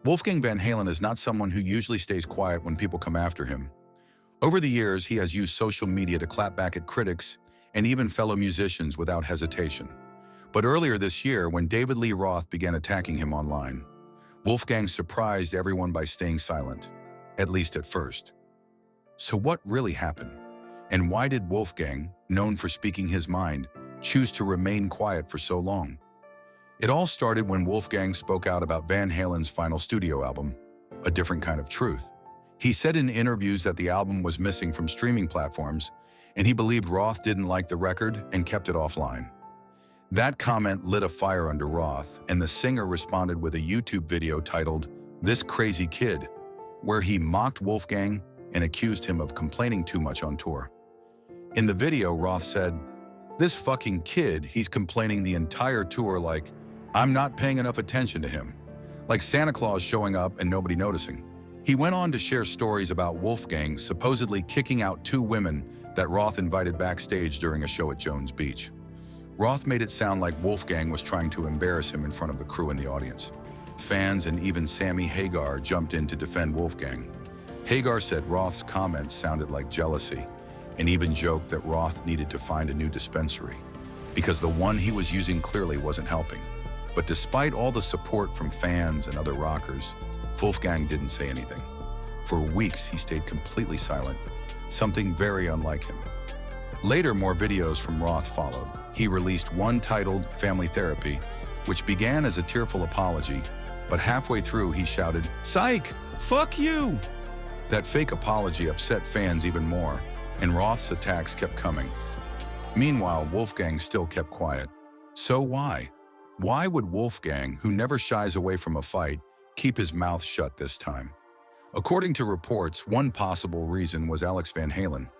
Wolfgang Van Halen is not someone who usually stays quiet when people come after him. Over the years, he has used social media to clap back at critics and even fellow musicians without hesitation. But earlier this year, when David Lee Roth began attacking him online, Wolfgang surprised everyone by staying silent, at least at first. So what really happened? And why did Wolfgang, known for speaking his mind, choose to remain quiet for so long? It all started when Wolfgang spoke out about Van Halen's final studio album, A Different Kind of Truth. He said in interviews that the album was missing from streaming platforms, and he believed Roth didn't like the record and kept it offline. That comment lit a fire under Roth, and the singer responded with a YouTube video titled, "This Crazy Kid," where he mocked Wolfgang and accused him of complaining too much on tour. In the video, Roth said, "This fucking kid, he's complaining the entire tour like, I'm not paying enough attention to him. Like Santa Claus showing up and nobody noticing." He went on to share stories about Wolfgang supposedly kicking out 2 women that Roth invited backstage during a show at Jones Beach. Roth made it sound like Wolfgang was trying to embarrass him in front of the crew and the audience. Fans and even Sammy Hagar jumped in to defend Wolfgang. Hagar said Roth's comments sounded like jealousy, and even joked that Roth needed to find a new dispensary, because the one he was using clearly wasn't helping. But despite all the support from fans and other rockers, Wolfgang didn't say anything. For weeks, he stayed completely silent, something very unlike him. Later, more videos from Roth followed. He released one titled Family Therapy, which began as a tearful apology, but halfway through he shouted, "Psych! Fuck you!" That fake apology upset fans even more, and Roth's attacks kept coming. Meanwhile, Wolfgang still kept quiet. So why? Why would Wolfgang, who never shies away from a fight, keep his mouth shut this time? According to reports, one possible reason was Alex Van Halen.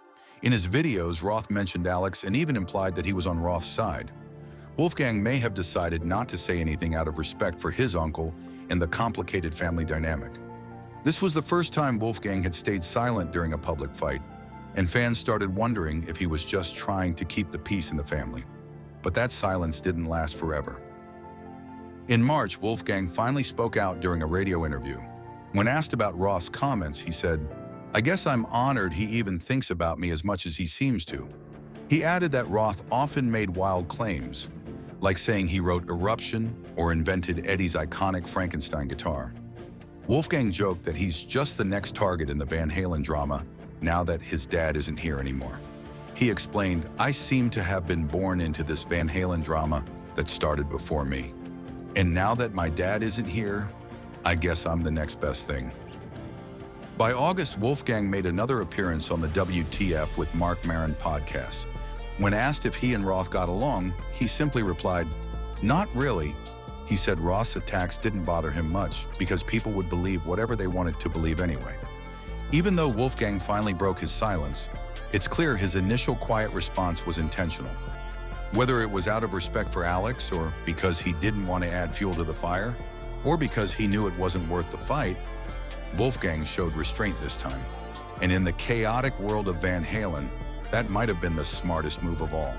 In his videos, Roth mentioned Alex and even implied that he was on Roth's side. Wolfgang may have decided not to say anything out of respect for his uncle and the complicated family dynamic. This was the first time Wolfgang had stayed silent during a public fight, and fans started wondering if he was just trying to keep the peace in the family. But that silence didn't last forever. In March, Wolfgang finally spoke out during a radio interview. When asked about Roth's comments, he said, "I guess I'm honored he even thinks about me as much as he seems to." He added that Roth often made wild claims, like saying he wrote Eruption or invented Eddie's iconic Frankenstein guitar. Wolfgang joked that he's just the next target in the Van Halen drama now that his dad isn't here anymore. He explained, "I seem to have been born into this Van Halen drama that started before me. And now that my dad isn't here, I guess I'm the next best thing." By August, Wolfgang made another appearance on the WTF with Mark Maron podcast. When asked if he and Roth got along, he simply replied, "Not really." He said Roth's attacks didn't bother him much because people would believe whatever they wanted to believe anyway. Even though Wolfgang finally broke his silence, it's clear his initial quiet response was intentional. Whether it was out of respect for Alex, or because he didn't want to add fuel to the fire, or because he knew it wasn't worth the fight, Wolfgang showed restraint this time. And in the chaotic world of Van Halen, that might have been the smartest move of all.